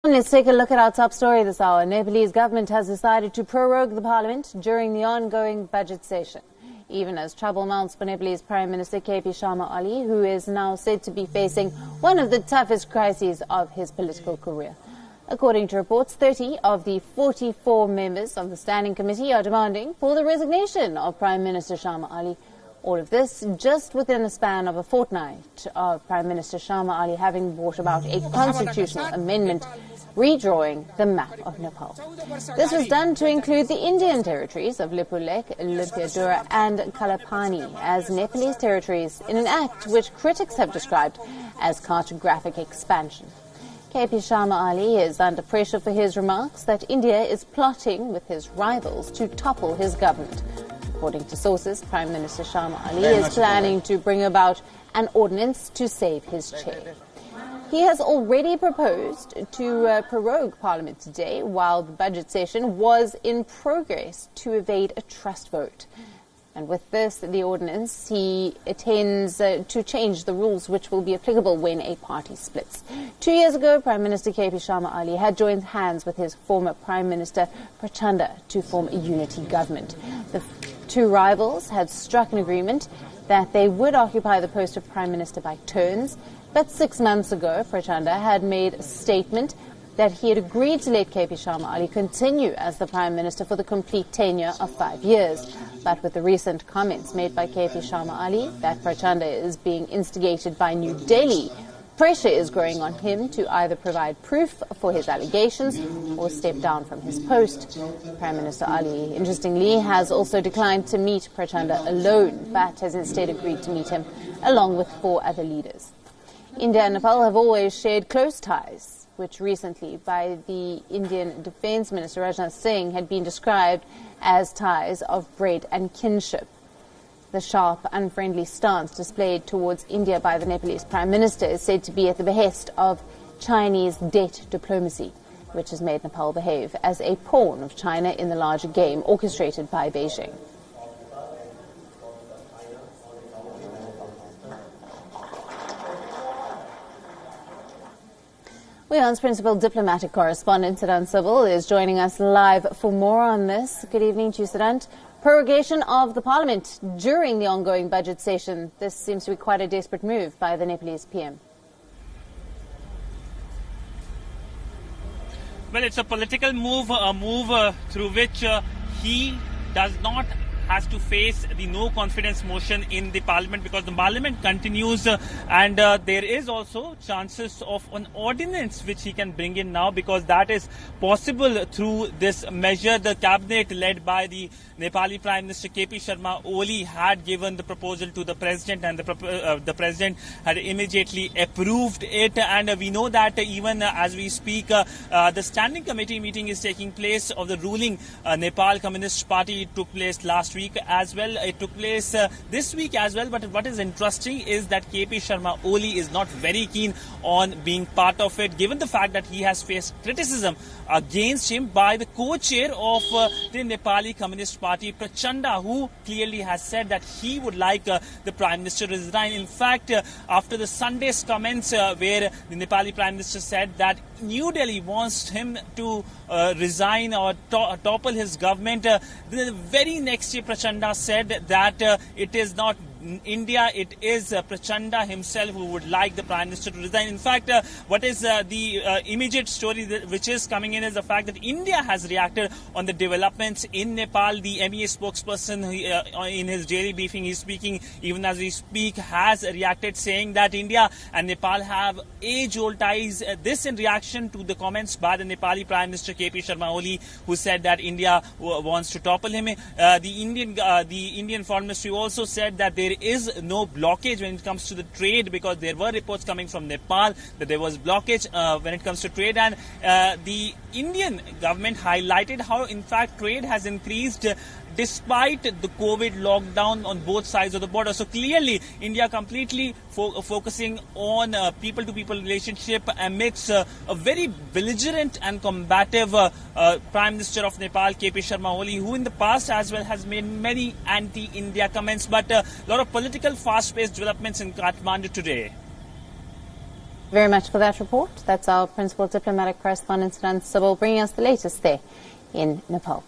Let's take a look at our top story this hour. Nepalese government has decided to prorogue the parliament during the ongoing budget session, even as trouble mounts for Nepalese Prime Minister KP Sharma Oli, who is now said to be facing one of the toughest crises of his political career. According to reports, 30 of the 44 members of the Standing Committee are demanding for the resignation of Prime Minister Sharma Oli. All of this just within the span of a fortnight of Prime Minister Sharma Oli having brought about a constitutional amendment redrawing the map of Nepal. This was done to include the Indian territories of Lipulekh, Lipiadura and Kalapani as Nepalese territories in an act which critics have described as cartographic expansion. KP Sharma Oli is under pressure for his remarks that India is plotting with his rivals to topple his government. According to sources, Prime Minister Sharma Oli is planning to bring about an ordinance to save his chair. He has already proposed to prorogue Parliament today while the budget session was in progress to evade a trust vote. And with this, the ordinance, he intends to change the rules which will be applicable when a party splits. 2 years ago, Prime Minister KP Sharma Oli had joined hands with his former Prime Minister Prachanda to form a unity government. The two rivals had struck an agreement that they would occupy the post of Prime Minister by turns. But 6 months ago, Prachanda had made a statement that he had agreed to let KP Sharma Oli continue as the Prime Minister for the complete tenure of 5 years. But with the recent comments made by KP Sharma Oli that Prachanda is being instigated by New Delhi, pressure is growing on him to either provide proof for his allegations or step down from his post. Prime Minister Ali, interestingly, has also declined to meet Prachanda alone, but has instead agreed to meet him along with 4 other leaders. India and Nepal have always shared close ties, which recently by the Indian Defence Minister Rajnath Singh had been described as ties of bread and kinship. The sharp, unfriendly stance displayed towards India by the Nepalese Prime Minister is said to be at the behest of Chinese debt diplomacy, which has made Nepal behave as a pawn of China in the larger game orchestrated by Beijing. WION's principal diplomatic correspondent, Siddhant Civil, is joining us live for more on this. Good evening to you, Siddhant. Prorogation of the Parliament during the ongoing budget session. This seems to be quite a desperate move by the Nepalese PM. Well, it's a political move, a move through which he does not has to face the no confidence motion in the parliament, because the parliament continues and there is also chances of an ordinance which he can bring in now, because that is possible through this measure. The cabinet led by the Nepali Prime Minister KP Sharma Oli had given the proposal to the president, and the president had immediately approved it. And we know that even as we speak, the standing committee meeting is taking place of the ruling Nepal Communist Party. It took place last week as well. It took place this week as well. But what is interesting is that KP Sharma Oli is not very keen on being part of it, given the fact that he has faced criticism against him by the co-chair of the Nepali Communist Party, Prachanda, who clearly has said that he would like the Prime Minister to resign. In fact, after the Sunday's comments where the Nepali Prime Minister said that New Delhi wants him to resign or topple his government, the very next day Prachanda said that it is not India, it is Prachanda himself who would like the Prime Minister to resign. In fact, what is the immediate story which is coming in is the fact that India has reacted on the developments in Nepal. The MEA spokesperson in his daily briefing, he's speaking even as we speak, has reacted saying that India and Nepal have age-old ties. This in reaction to the comments by the Nepali Prime Minister KP Sharma Oli, who said that India wants to topple him. The Indian Foreign Ministry also said that there is no blockage when it comes to the trade, because there were reports coming from Nepal that there was blockage when it comes to trade, and the Indian government highlighted how in fact trade has increased despite the COVID lockdown on both sides of the border. So clearly India completely focusing on people-to-people relationship amidst a very belligerent and combative Prime Minister of Nepal, KP Sharma Oli, who in the past as well has made many anti-India comments. But a lot of political fast-paced developments in Kathmandu today. Very much for that report. That's our principal diplomatic correspondent, Sybil, bringing us the latest there in Nepal.